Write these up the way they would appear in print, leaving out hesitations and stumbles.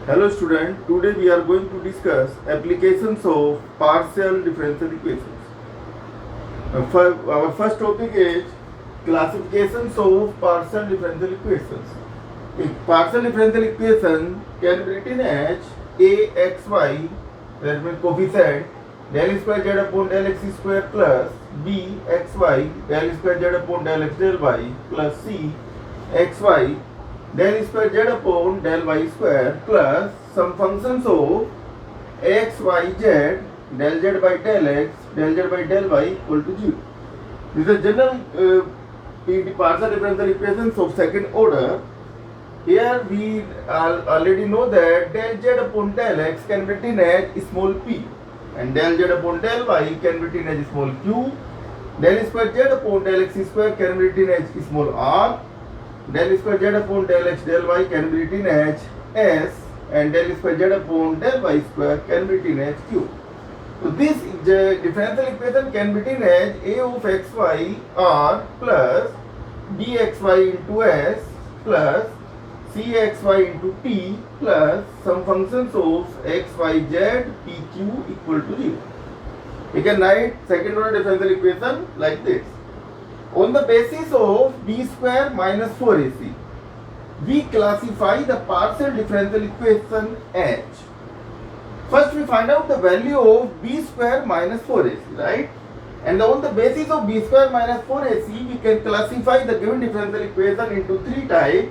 Hello student, today we are going to discuss applications of partial differential equations. Our first topic is classifications of partial differential equations. A partial differential equation can be written as AXY, that means coefficient, del square z upon del x square plus BXY, del square z upon del x del y plus CXY del square z upon del y square plus some functions of x, y, z, del z by del x, del z by del y equal to 0. These are general partial differential equations of second order. Here we already know that del z upon del x can be written as small p and del z upon del y can be written as small q. Del square z upon del x square can be written as small r. Del square z upon del x del y can be written as s, and del square z upon del y square can be written as q. So this differential equation can be written as a of xy r plus bxy into s plus cxy into t plus some functions of x, y, z, p, q equal to 0. We can write second order differential equation like this. On the basis of b square minus 4ac, we classify the partial differential equation as. First we find out the value of b square minus 4ac, right? And on the basis of b square minus 4ac, we can classify the given differential equation into three types.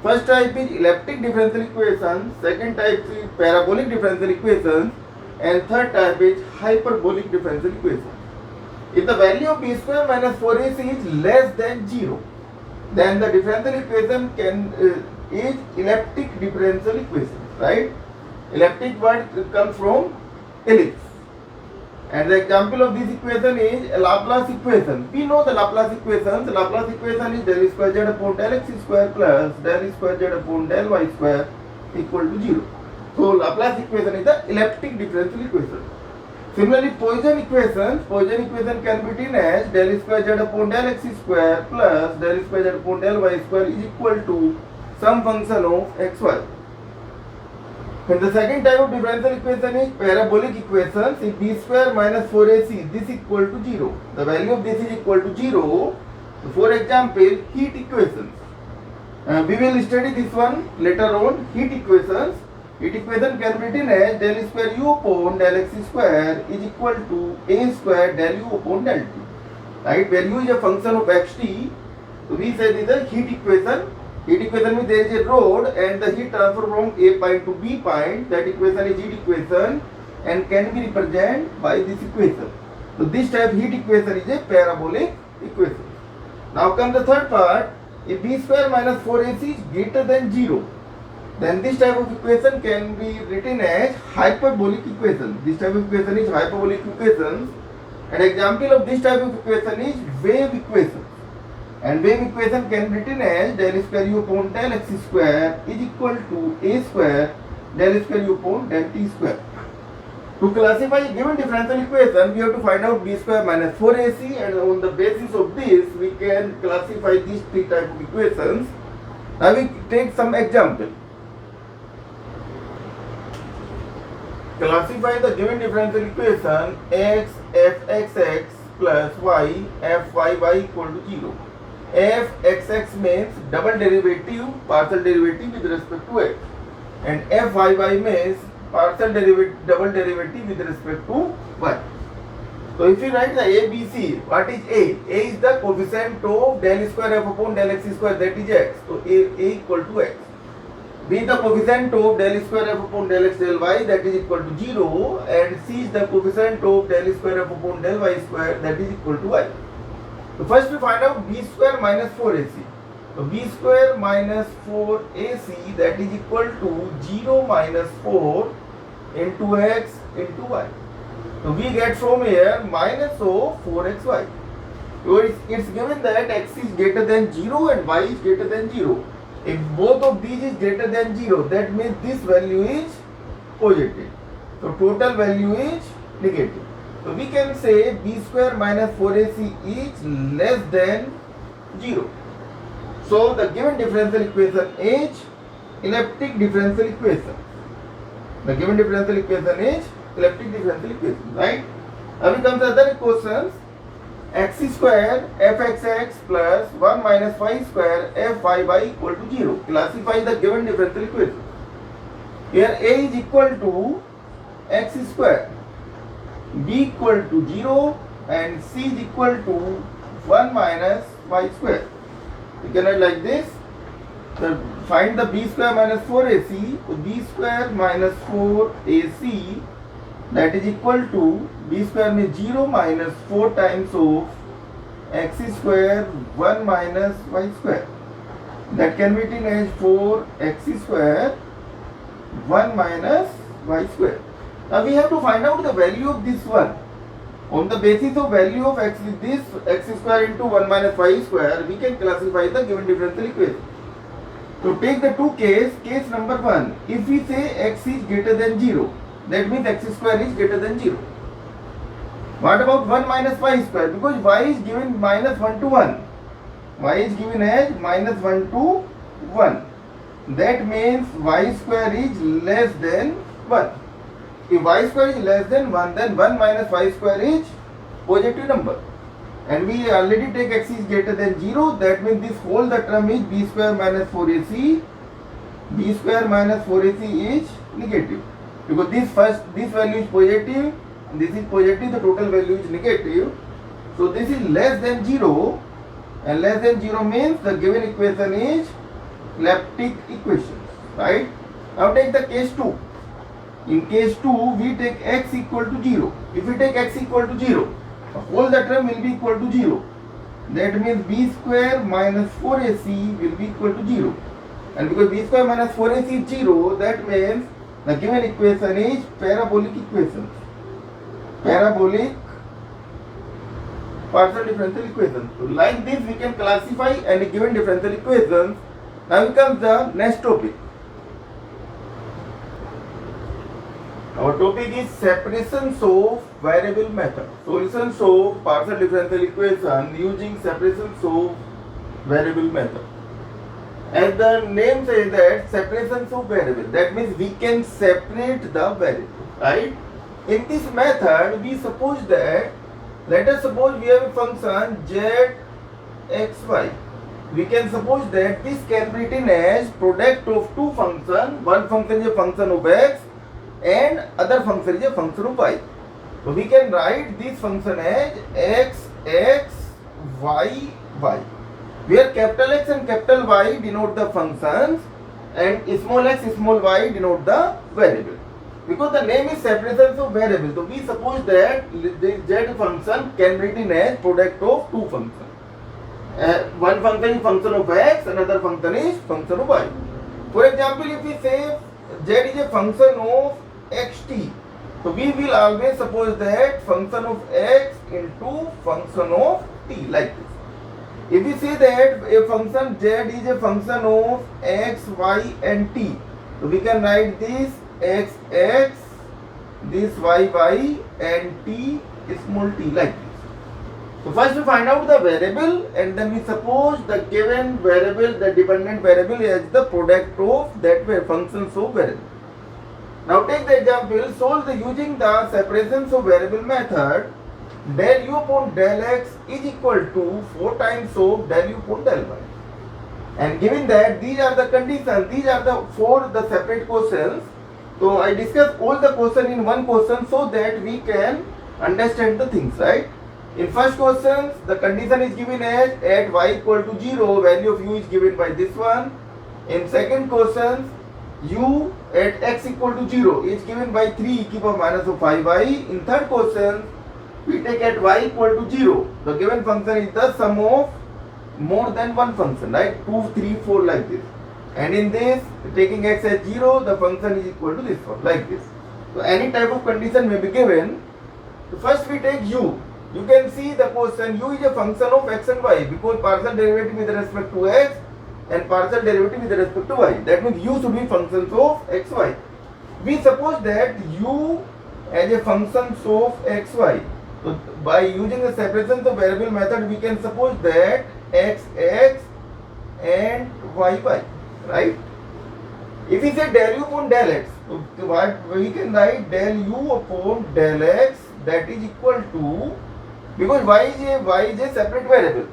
First type is elliptic differential equation, second type is parabolic differential equation, and third type is hyperbolic differential equation. If the value of b square minus 4ac is less than 0, then the differential equation is elliptic differential equation, right? Elliptic word comes from ellipse. And the example of this equation is a Laplace equation. We know the Laplace equation. The Laplace equation is del square z upon del x square plus del square z upon del y square equal to 0. So Laplace equation is the elliptic differential equation. Similarly, Poisson equation can be written as del square z upon del x square plus del square z upon del y square is equal to some function of xy. And the second type of differential equation is parabolic equation. If b square minus 4ac this equal to 0, the value of this is equal to 0. So for example, heat equations. We will study this one later on. Heat equations. Heat equation can be written as del square u upon del x square is equal to a square del u upon del t. Right? Where u is a function of xt. So we say this is a heat equation. Heat equation means there is a rod and the heat transfer from A point to B point. That equation is heat equation and can be represented by this equation. So this type heat equation is a parabolic equation. Now comes the third part. If b square minus 4ac is greater than 0, then this type of equation can be written as hyperbolic equation. This type of equation is hyperbolic equation. An example of this type of equation is wave equation. And wave equation can be written as del square u upon del x square is equal to a square del square u upon del t square. To classify a given differential equation, we have to find out b square minus 4ac, and on the basis of this, we can classify these three types of equations. Now we take some example. Classify the given differential equation x fxx plus y fyy equal to 0. fxx means double derivative, partial derivative with respect to x, and fyy means partial derivative, double derivative with respect to y. So if you write the ABC, what is A? A is the coefficient of del square f upon del x square, that is x. So A equal to x. B is the coefficient of del square f upon del x del y, that is equal to 0, and C is the coefficient of del square f upon del y square, that is equal to y. So first we find out b square minus 4ac. So b square minus 4ac, that is equal to 0 minus 4 into x into y. So we get from here minus of 4xy. So it's given that x is greater than 0 and y is greater than 0. If both of these is greater than 0, that means this value is positive. So total value is negative. So we can say b square minus 4ac is less than 0. So the given differential equation is elliptic differential equation. The given differential equation is elliptic differential equation, right? Now we come to other questions. X square fxx plus 1 minus y square fy equal to 0. Classify the given differential equation. Here a is equal to x square, b equal to 0 and c is equal to 1 minus y square. We can write like this. So find the b square minus 4ac. So b square minus 4ac, that is equal to b square means 0 minus 4 times of x square 1 minus y square. That can be written as 4x square 1 minus y square. Now we have to find out the value of this one. On the basis of value of x, this x square into 1 minus y square, we can classify the given differential equation. So take the two cases. Case number 1, if we say x is greater than 0, that means x square is greater than 0. What about 1 minus y square? Because y is given minus 1 to 1. Y is given as minus 1 to 1. That means y square is less than 1. If y square is less than 1, then 1 minus y square is positive number. And we already take x is greater than 0. That means this whole the term is b square minus 4ac. b square minus 4ac is negative. Because this value is positive, this is positive, the total value is negative. So this is less than 0. And less than 0 means the given equation is elliptic equation. Right? Now take the case 2. In case 2, we take x equal to 0. If we take x equal to 0, all the term will be equal to 0. That means b square minus 4ac will be equal to 0. And because b square minus 4ac is 0, that means the given equation is parabolic equation. Parabolic partial differential equation. So like this we can classify any given differential equations. Now comes the next topic. Our topic is separations of variable method. Solutions of partial differential equation using separations of variable method. As the name says that separations of variable, that means we can separate the variable, right? In this method, we suppose that, let us suppose we have a function zxy. We can suppose that this can be written as product of two functions. One function is a function of x and other function is a function of y. So we can write this function as x, y, y. Where capital X and capital Y denote the functions and small x, small y denote the variable. Because the name is separations of variable, so we suppose that the z function can be written as product of two functions. One function is function of x, another function is function of y. For example, if we say z is a function of xt, so we will always suppose that function of x into function of t, like this. If we say that a function z is a function of x, y and t, so we can write this x, this y, and t small t, like this. So first we find out the variable and then we suppose the given variable, the dependent variable, as the product of that functions of variable. Now take the example, solve using the separations of variable method. Del u upon del x is equal to 4 times of del u upon del y. And given that these are the conditions, these are the separate questions. So I discuss all the question in one question so that we can understand the things, right? In first question, the condition is given as at y equal to 0, value of u is given by this one. In second question, u at x equal to 0 is given by 3 e to the power minus of 5y. In third question, we take at y equal to 0. The given function is the sum of more than one function, right? 2, 3, 4, like this. And in this, taking x as 0, the function is equal to this one, like this. So any type of condition may be given. So first we take u. You can see the question, u is a function of x and y because partial derivative with respect to x and partial derivative with respect to y. That means u should be functions of x, y. We suppose that u as a function of x, y. So by using the separations of variable method, we can suppose that x and y, right? If we say del u upon del x, So what we can write del u upon del x, that is equal to, because y is a separate variable.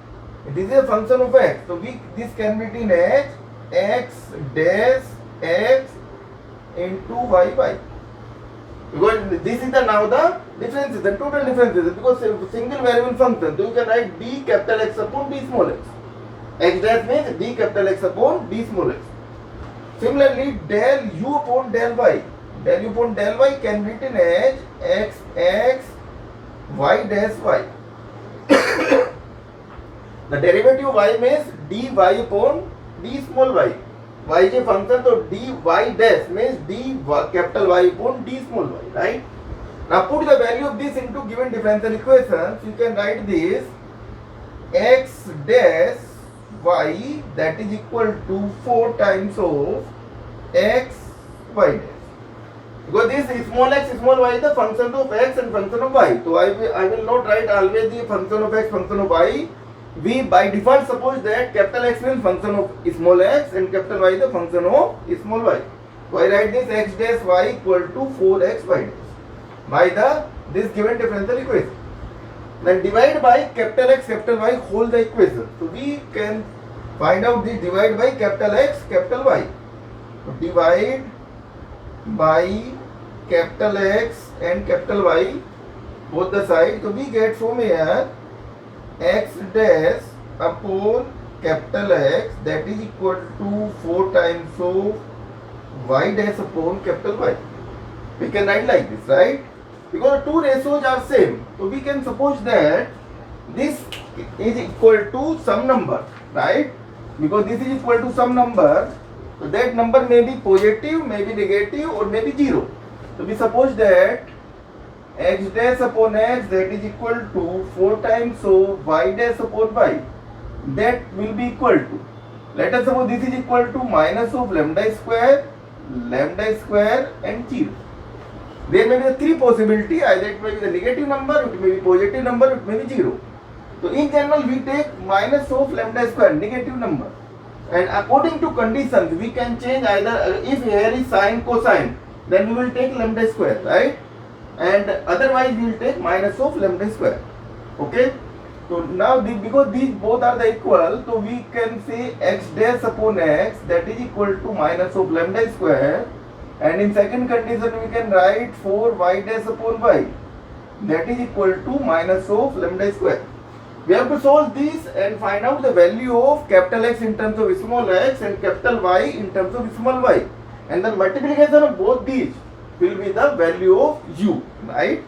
This is a function of x. So this can be written as x dash x into y. Because this is now the difference, the total difference is because a single variable function. So you can write d capital X upon d small x. X dash means d capital X upon d small x. Similarly, del u upon del y. Del u upon del y can be written as x y dash y. The derivative of y means dy upon d small y. Y is a function, so dy dash means d capital Y upon d small y, right? Now put the value of this into given differential equations. You can write this x dash y, that is equal to 4 times of x y dash. Because this small x small y is the function of x and function of y. So I will not write always the function of x, function of y. We by default suppose that capital X means function of small x and capital Y is the function of small y. So I write this x dash y equal to 4x y dash by this given differential equation. Then divide by capital X capital Y whole the equation. So we can find out this divide by capital X capital Y. So divide by capital X and capital Y both the sides. So we get from here x dash upon capital X, that is equal to 4 times of y dash upon capital Y. We can write like this, right? Because the two ratios are same, so we can suppose that this is equal to some number, right? Because this is equal to some number, so that number may be positive, may be negative, or may be 0. So we suppose that x dash upon x, that is equal to 4 times of y dash upon y, that will be equal to, let us suppose this is equal to minus of lambda square and 0. There may be the three possibility, either it may be the negative number, it may be positive number, it may be 0. So in general we take minus of lambda square, negative number, and according to conditions we can change either, if here is sine cosine, then we will take lambda square, right? And otherwise we will take minus of lambda square. Okay, so now because these both are the equal, so we can say x dash upon x, that is equal to minus of lambda square, and in second condition we can write 4y dash upon y, that is equal to minus of lambda square. We have to solve this and find out the value of capital X in terms of small x and capital Y in terms of small y, and the multiplication of both these will be the value of u, right?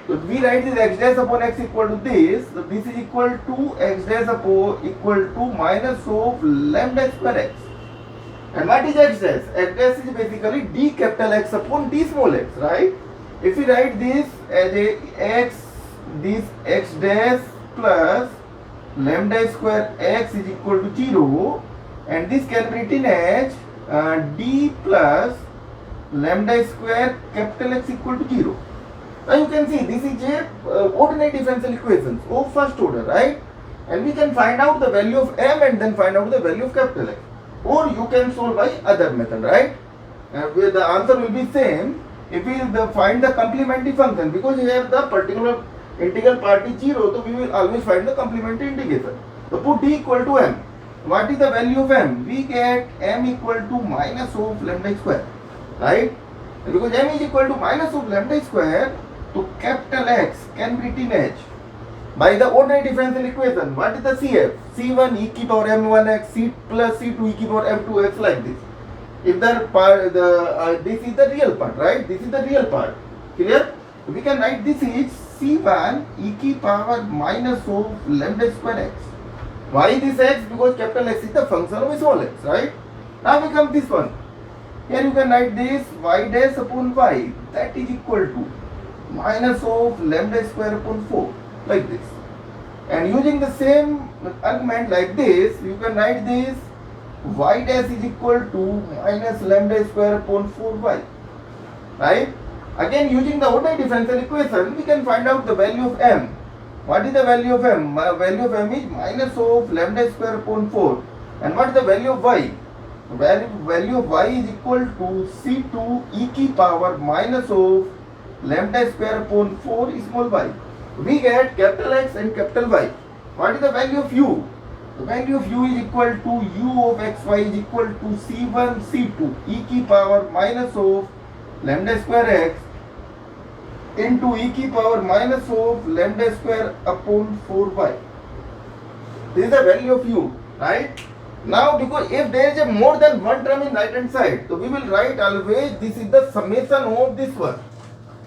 So we write this x dash upon x equal to this. So this is equal to x dash upon equal to minus of lambda square x. And what is x dash? X dash is basically d capital X upon d small x, right? If we write this as a x, this x dash plus lambda square x is equal to 0, and this can be written as d plus lambda square capital X equal to 0. Now you can see this is a ordinary differential equations of first order, right? And we can find out the value of m and then find out the value of capital X. Or you can solve by other method, right? Where the answer will be same if we find the complementary function, because we have the particular integral part is 0, so we will always find the complementary integration. So put d equal to m. What is the value of m? We get m equal to minus of lambda square, right? Because m is equal to minus of lambda square, so capital X can be written as by the ordinary differential equation. What is the CF? C1 e ki power m1x, c plus c2 e ki power m2x, like this. If the part, this is the real part, right? This is the real part. Clear? We can write this is c1 e ki power minus of lambda square x. Why this x? Because capital X is the function of small x, right? Now we come this one. Here you can write this y dash upon y, that is equal to minus of lambda square upon 4, like this. And using the same argument like this, you can write this y dash is equal to minus lambda square upon 4y, right? Again, using the ordinary differential equation, we can find out the value of m. What is the value of m? Value of m is minus of lambda square upon 4. And what is the value of y? value of y is equal to c2 e की power minus of lambda square upon 4 small y. We get capital X and capital Y. What is the value of u? The value of u is equal to u of xy is equal to c1 c2 e की power minus of lambda square x into e की power minus of lambda square upon 4y. This is the value of u, right? Now, because if there is a more than one term in right hand side, so we will write always this is the summation of this one.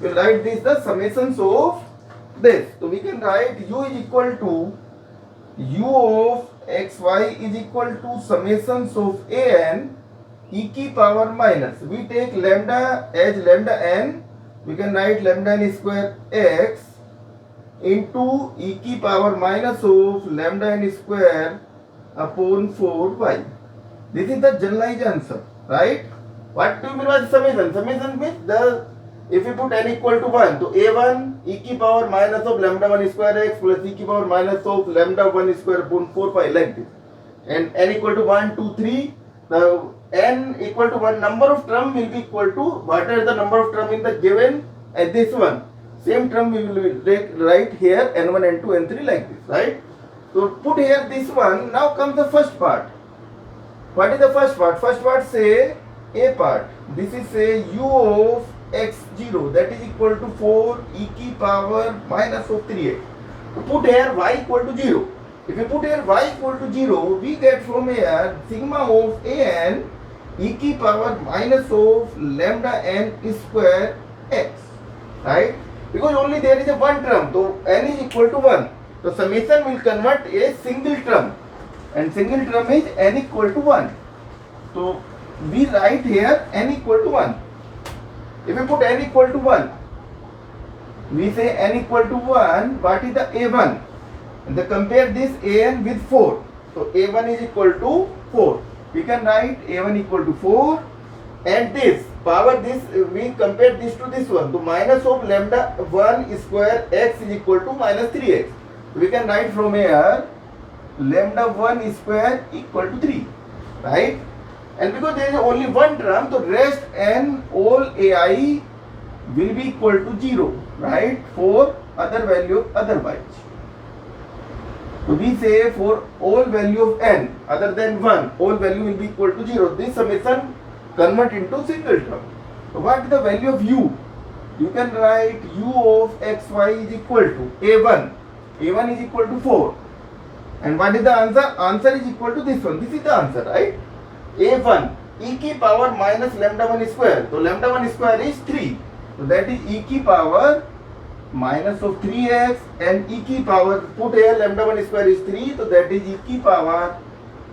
We will write this the summations of this. So we can write u is equal to u of xy is equal to summations of an e की power minus. We take lambda as lambda n. We can write lambda n square x into e की power minus of lambda n square upon 4y. This is the generalized answer, right? What do you mean by summation? Summation means the if you put n equal to 1, so a1 e की power minus of lambda 1 square x plus e की power minus of lambda 1 square upon 4y like this. And n equal to 1, 2, 3, the n equal to 1 number of term will be equal to whatever the number of term in the given and this one. Same term we will write here n1, n2, n3 like this, right? So put here this one. Now comes the first part. What is the first part? First part say a part. This is say u of x0 that is equal to 4 e की power minus of 3x. So put here y equal to 0. If you put here y equal to 0, we get from here sigma of an e की power minus of lambda n square x, right? Because only there is a one term, so n is equal to 1. So summation will convert a single term, and single term is n equal to 1. So we write here n equal to 1. If we put n equal to 1, we say n equal to 1, what is the a1? And then compare this an with 4. So a1 is equal to 4. We can write a1 equal to 4, and this power this we compare this to this one. So minus of lambda 1 square x is equal to minus 3x. We can write from here lambda 1 square equal to 3, right? And because there is only one term, so rest and all ai will be equal to 0, right? For other value otherwise. So we say for all value of n other than 1, all value will be equal to 0. This summation convert into single term. So what is the value of u? You can write u of xy is equal to a1. a1 is equal to 4. And what is the answer? Answer is equal to this one. This is the answer, right? a1 e की power minus lambda 1 square. So lambda 1 square is 3. So that is e की power minus of 3x, and e की power, put here lambda 1 square is 3. So that is e की power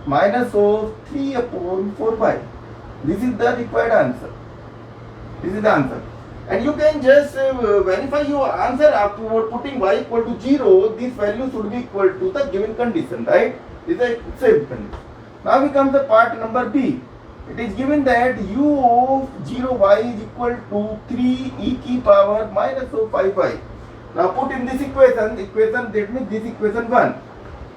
minus of 3 upon 4y. This is the required answer. This is the answer. And you can just verify your answer after putting y equal to 0. This value should be equal to the given condition, right? This is a same condition. Now we come to part number B. It is given that u of 0y is equal to 3 e की power minus of 5y. Now put in this equation that means this equation 1.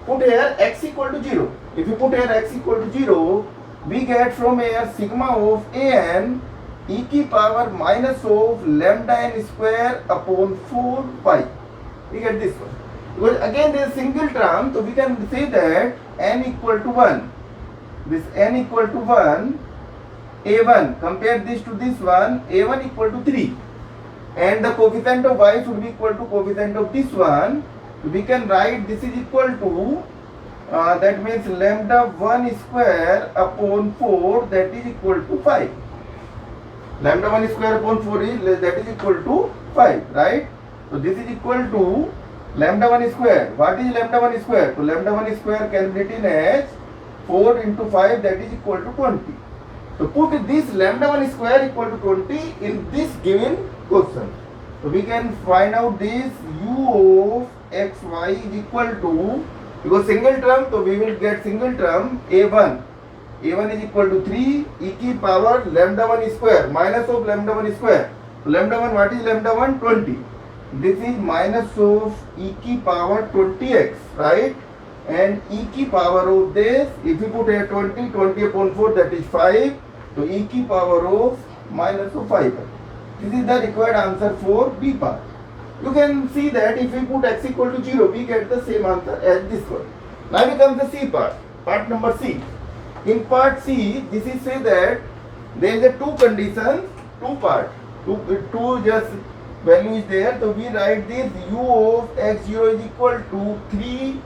Put here x equal to 0. If you put here x equal to 0, we get from here sigma of an e की power minus of lambda n square upon 4y. We get this one. Because again there is single term, so we can say that n equal to 1. This n equal to 1, a1, compare this to this one, a1 equal to 3. And the coefficient of y should be equal to coefficient of this one. We can write this is equal to, that means lambda 1 square upon 4, that is equal to 5. Lambda 1 square upon 4 is, that is equal to 5, right? So this is equal to lambda 1 square. What is lambda 1 square? So lambda 1 square can be written as 4 into 5, that is equal to 20. So put this lambda 1 square equal to 20 in this given question. So we can find out this u of xy is equal to, because single term, so we will get single term a1. a1 is equal to 3 e की power lambda 1 square minus of lambda 1 square. So lambda 1, what is lambda 1? 20. This is minus of e की power 20x, right? and e की power of this, if you put here 20, 20 upon 4, that is 5, so e की power of minus of 5. This is the required answer for B part. You can see that if we put x equal to 0, we get the same answer as this one. Now comes the C part, part number C. In part C, this is say that there is a two conditions, two part, two just value is there. So we write this u of x0 is equal to 3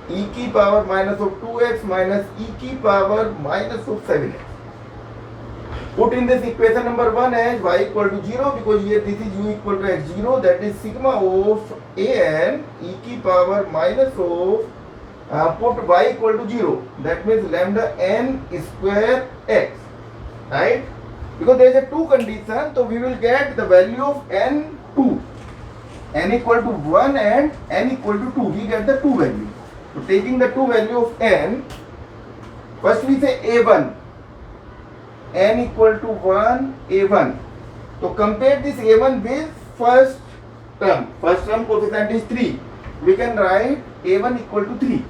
e की power minus of 2x minus e की power minus of 7x. Put in this equation number 1 as y equal to 0, because here this is u equal to x0, that is sigma of an e की power minus of put y equal to 0, that means lambda n square x, right? Because there is a two condition, so we will get the value of n 2, n equal to 1 and n equal to 2, we get the two value. So taking the two value of n, first we say a1, n equal to 1, a1. So compare this a1 with first term coefficient is 3, we can write a1 equal to 3.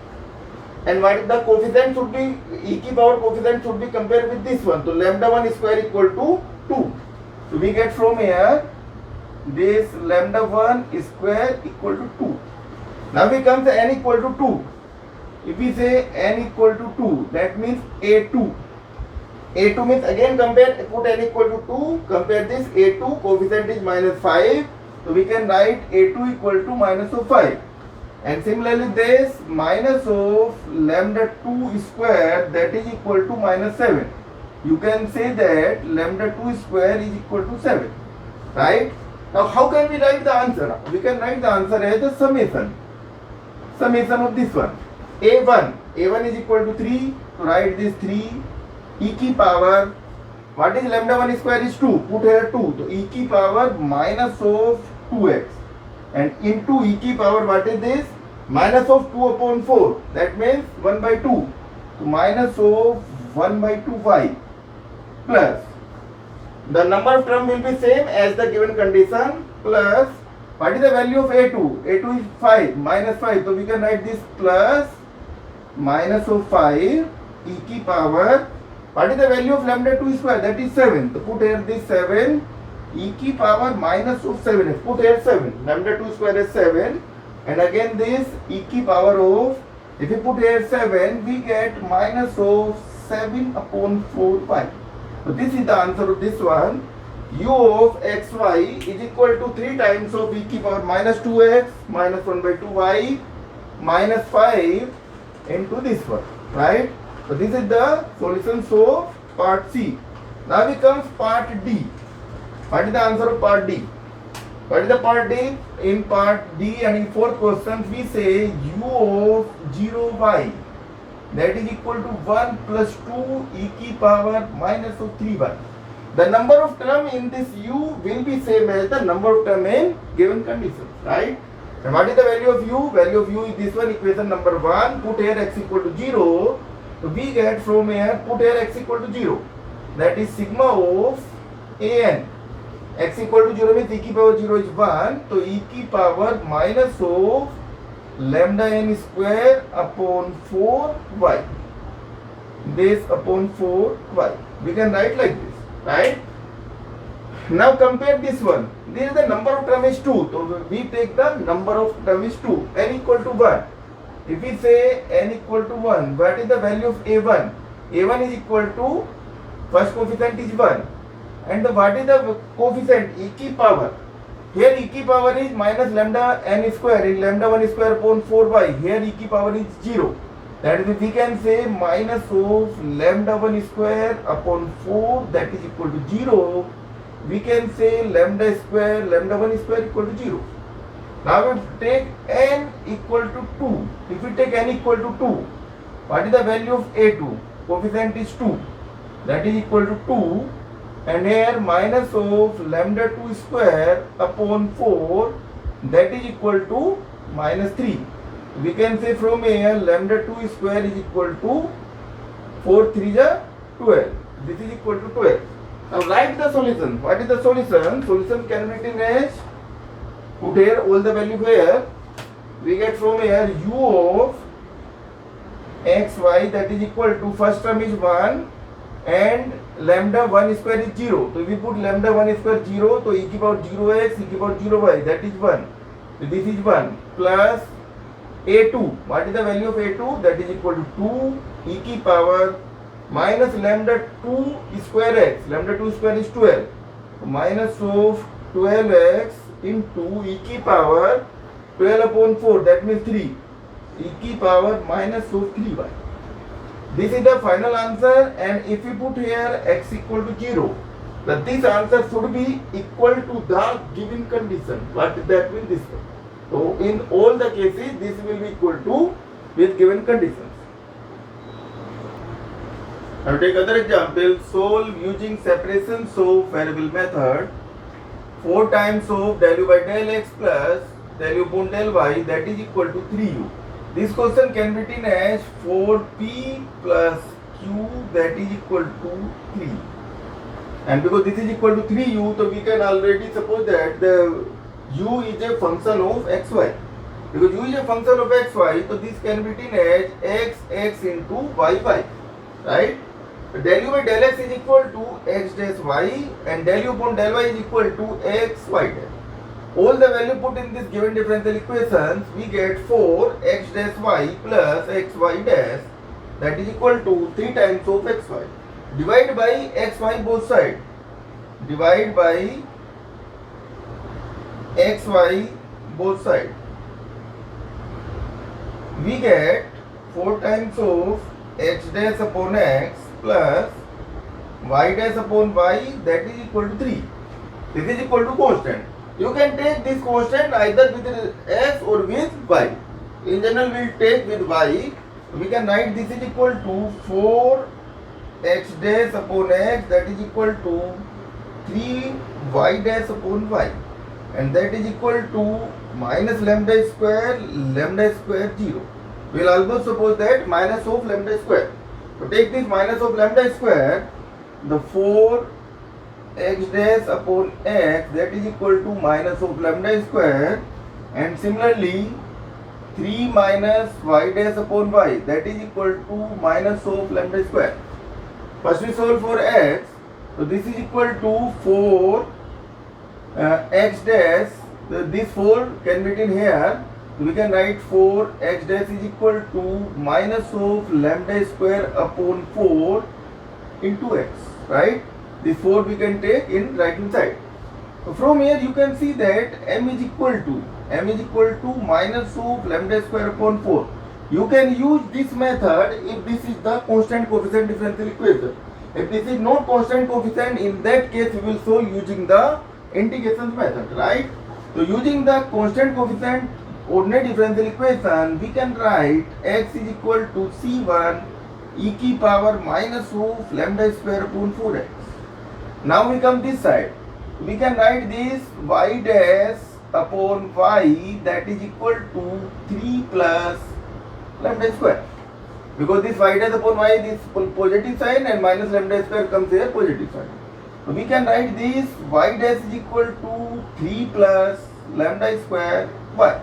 And what is the coefficient should be, e की power coefficient should be compared with this one, so lambda 1 square equal to 2. So we get from here this lambda 1 square equal to 2. Now we come to n equal to 2. If we say n equal to 2, that means a2. a2 means again compare, put n equal to 2, compare this a2, coefficient is minus 5, so we can write a2 equal to minus of 5. And similarly this minus of lambda 2 square, that is equal to minus 7. You can say that lambda 2 square is equal to 7, right? Now how can we write the answer? We can write the answer as the summation of this one. a1 is equal to 3, so write this 3 e की power, what is lambda 1 square is 2, put here 2, so e की power minus of 2x, and into e की power, what is this, minus of 2 upon 4, that means 1 by 2, so minus of 1 by 2 y, plus the number of term will be same as the given condition, plus what is the value of a2 is 5, minus 5, so we can write this plus minus of 5 e की power, what is the value of lambda 2 square, that is 7, so put here this 7 e की power minus of 7, put here 7, lambda 2 square is 7, and again this e की power of, if you put here 7, we get minus of 7 upon 4 y. So this is the answer of this one. U of xy is equal to 3 times of e की power minus 2x minus 1 by 2y minus 5 into this one, right? So this is the solution of part C. Now we comes part D. What is the answer of part D? What is the part D? In part D and in fourth question we say u of 0y, that is equal to 1 plus 2 e की power minus of 3y. The number of term in this u will be same as the number of term in given condition, right? And what is the value of u? Value of u is this one, equation number 1, put here x equal to 0. So we get from here, put here x equal to 0. That is sigma of an. X equal to 0 means e की power 0 is 1. So e की power minus of lambda n square upon 4y. This upon 4y. We can write like this, right? Now compare this one. This is the number of term is 2. So we take the number of term is 2. N equal to 1. If we say n equal to 1, what is the value of a1? a1 is equal to, first coefficient is 1. And what is the coefficient? E की power. Here e की power is minus lambda n square, in lambda 1 square upon 4y. Here e की power is 0. That is, we can say minus of lambda 1 square upon 4, that is equal to 0. We can say lambda 1 square equal to 0. Now we take n equal to 2. If we take n equal to 2, what is the value of a2? Coefficient is 2. That is equal to 2. And here minus of lambda 2 square upon 4, that is equal to minus 3. We can say from here lambda 2 square is equal to 4 3 is 12. This is equal to 12. Now write the solution. What is the solution? Solution can be written as, put here all the value here. We get from here u of xy that is equal to first term is 1 and lambda 1 square is 0. So if we put lambda 1 square 0, so e की power 0x e की power 0y that is 1. So this is 1 plus a2. What is the value of a2? That is equal to 2 e की power minus lambda 2 square x. Lambda 2 square is 12. So minus of 12x into e की power 12 upon 4 that means 3. E की power minus of 3y. This is the final answer, and if we put here x equal to 0, then this answer should be equal to the given condition. What that means this way. So in all the cases, this will be equal to with given conditions. Now take other example. Solve using separation solve variable method. 4 times of del u by del x plus del u upon del y that is equal to 3u. This question can be written as 4p plus q that is equal to 3. And because this is equal to 3u, so we can already suppose that the u is a function of xy. Because u is a function of xy, so this can be written as x into y. Right? Del u by del x is equal to x dash y and del u upon del y is equal to x y dash. All the value put in this given differential equations, we get 4x dash y plus xy dash that is equal to 3 times of xy. Divide by xy both sides. Divide by xy both sides. We get 4 times of x dash upon x plus y dash upon y that is equal to 3. This is equal to constant. You can take this constant either with s or with y. In general, we will take with y. We can write this is equal to 4x dash upon x that is equal to 3y dash upon y, and that is equal to minus lambda square 0. We will almost suppose that minus of lambda square. So take this minus of lambda square, the 4 x dash upon x that is equal to minus of lambda square, and similarly 3 minus y dash upon y that is equal to minus of lambda square. First we solve for x, so this is equal to 4 x dash, this 4 can be written here, so we can write 4 x dash is equal to minus of lambda square upon 4 into x, right? This 4 we can take in right hand side. So from here you can see that m is equal to minus of lambda square upon 4. You can use this method if this is the constant coefficient differential equation. If this is not constant coefficient, in that case we will solve using the integration method, right? So using the constant coefficient ordinary differential equation, we can write x is equal to c1 e की power minus of lambda square upon 4x. Now we come this side. We can write this y dash upon y that is equal to 3 plus lambda square. Because this y dash upon y is positive sign and minus lambda square comes here positive sign. So we can write this y dash is equal to 3 plus lambda square y.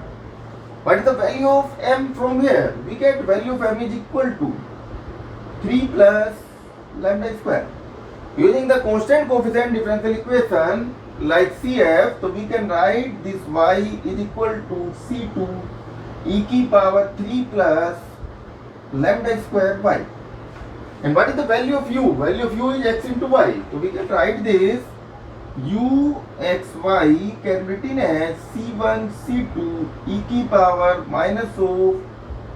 What is the value of m from here? We get value of m is equal to 3 plus lambda square. Using the constant coefficient differential equation like CF, so we can write this y is equal to C2 e की power 3 plus lambda square y. And what is the value of u? Value of u is x into y. So we can write this u x y can be written as C1 C2 e की power minus of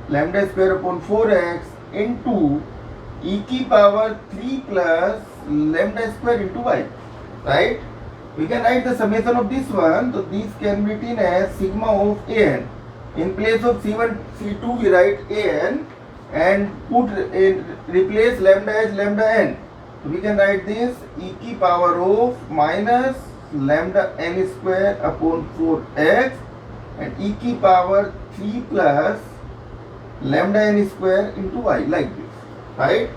lambda square upon 4x into e की power 3 plus lambda square into y, right? We can write the summation of this one, so this can be written as sigma of an. In place of c1 c2 we write an and replace lambda as lambda n. So we can write this e की power of minus lambda n square upon 4x and e की power 3 plus lambda n square into y, like this, right?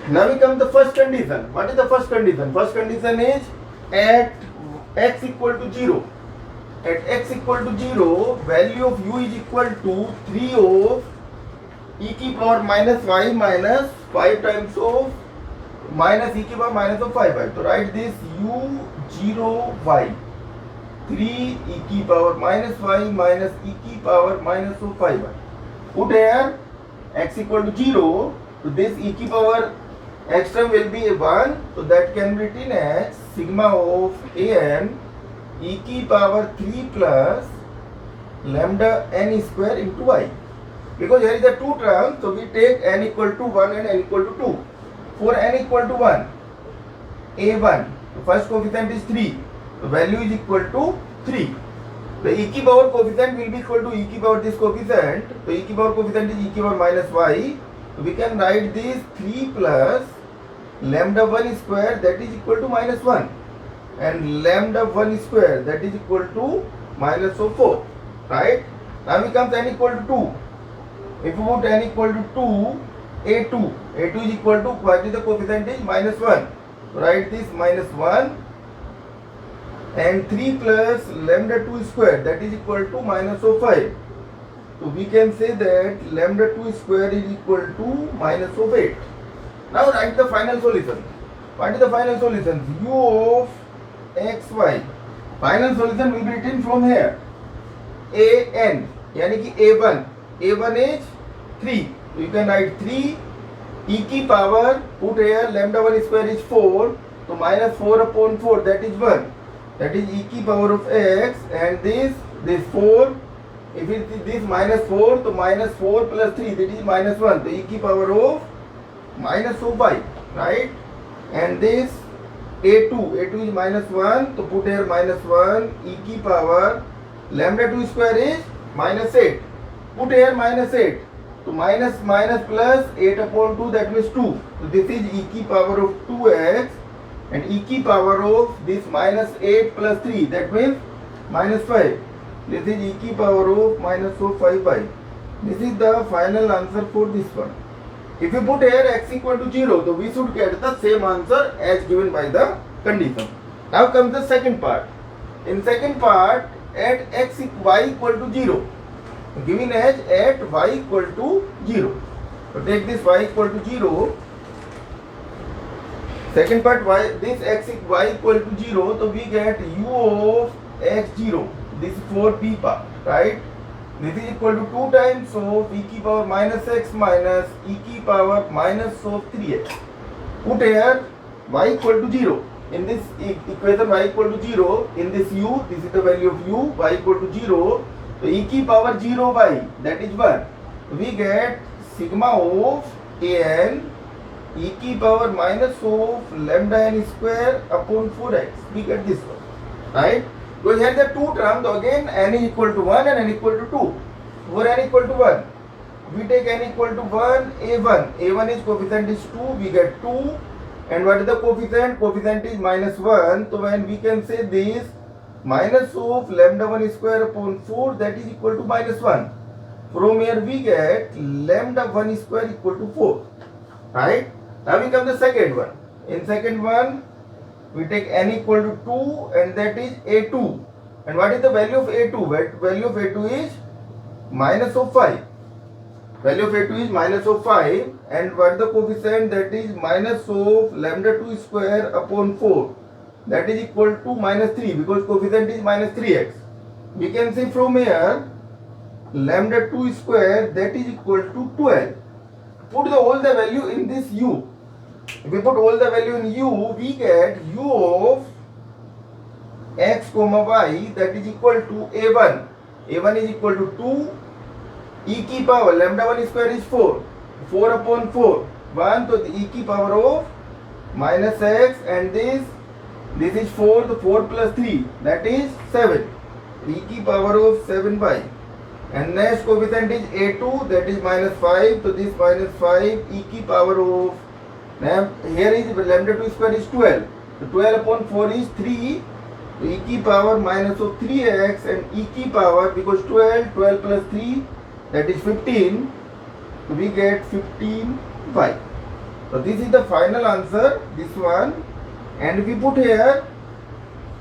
Now we come to the first condition. What is the first condition? First condition is at x equal to 0. At x equal to 0, value of u is equal to 3 of e की power minus y minus 5 times of minus e की power minus of 5y. तो right this u0y 3 e की power minus y minus e की power minus of 5y. Put here x equal to 0. So this e की power x term will be a 1. So that can be written as sigma of an e की power 3 plus lambda n square into y. Because here is a 2 term, so we take n equal to 1 and n equal to 2. For n equal to 1, a1, the first coefficient is 3. The value is equal to 3. The e की power coefficient will be equal to e की power this coefficient. So e की power coefficient is e की power minus y. So we can write this 3 plus lambda 1 square, that is equal to minus 1. And lambda 1 square, that is equal to minus of 4. Right? Now we come to n equal to 2. If you put n equal to 2, a2 is equal to, what is the coefficient is minus 1. So write this minus 1 and 3 plus lambda 2 square, that is equal to minus of 5. So we can say that lambda 2 square is equal to minus of 8. Now write the final solution. What is the final solution? U of xy. Final solution will be written from here. an यानी कि a1 is 3. So you can write 3 e की power, put here lambda 1 square is 4. So minus 4 upon 4, that is 1. That is e की power of x, and this 4. If it is this minus 4, so minus 4 plus 3, that is minus 1. So e की power of minus of y, right? And this a2 is minus 1. So put here minus 1 e की power lambda 2 square is minus 8. Put here minus 8. So minus plus 8 upon 2, that means 2. So this is e की power of 2x, and e की power of this minus 8 plus 3, that means minus 5. This is e की power of minus of 5y. This is the final answer for this one. If you put here x equal to 0, so we should get the same answer as given by the condition. Now comes the second part. In second part, at y equal to 0. Given as at y equal to 0. So take this y equal to 0. Second part, this y equal to 0. So we get u of x0. This 4p part, right? This is equal to 2 times of e की power minus x minus e की power minus of 3x. Put here y equal to 0. In this equation y equal to 0, in this u, this is the value of u, y equal to 0. So e की power 0y, that is 1. We get sigma of an e की power minus of lambda n square upon 4x. We get this one, right? So here the two terms, so again n is equal to 1 and n equal to 2. For n equal to 1, we take n equal to 1, a1 is coefficient is 2, we get 2. And what is the coefficient? Coefficient is minus 1. So when we can say this minus of lambda 1 square upon 4, that is equal to minus 1. From here we get lambda 1 square equal to 4. Right? Now we come to the second one. In second one, we take n equal to 2, and that is a2. And what is the value of a2? Value of a2 is minus of 5. Value of a2 is minus of 5. And what the coefficient? That is minus of lambda 2 square upon 4. That is equal to minus 3, because coefficient is minus 3x. We can say from here lambda 2 square, that is equal to 12. Put all the value in this u. If we put all the value in u, we get u of x comma y, that is equal to a1. a1 is equal to 2 e की power lambda 1 square is 4. 4 upon 4, 1, so the e की power of minus x, and this is 4, the 4 plus 3, that is 7. E की power of 7y. And next coefficient is a2, that is minus 5, so this minus 5 e की power of, now here is lambda 2 square is 12. So 12 upon 4 is 3. So e की power minus of 3x, and e की power, because 12 plus 3, that is 15. So we get 15y. So this is the final answer, this one. And if we put here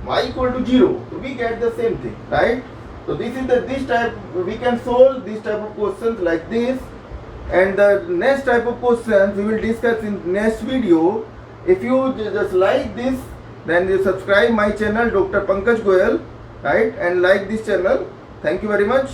y equal to 0, so we get the same thing, right? So this is this type, we can solve this type of questions like this. and the next type of questions we will discuss in next video. If you just like this, then you subscribe my channel Dr. Pankaj Goyal, right, and like this channel. Thank you very much.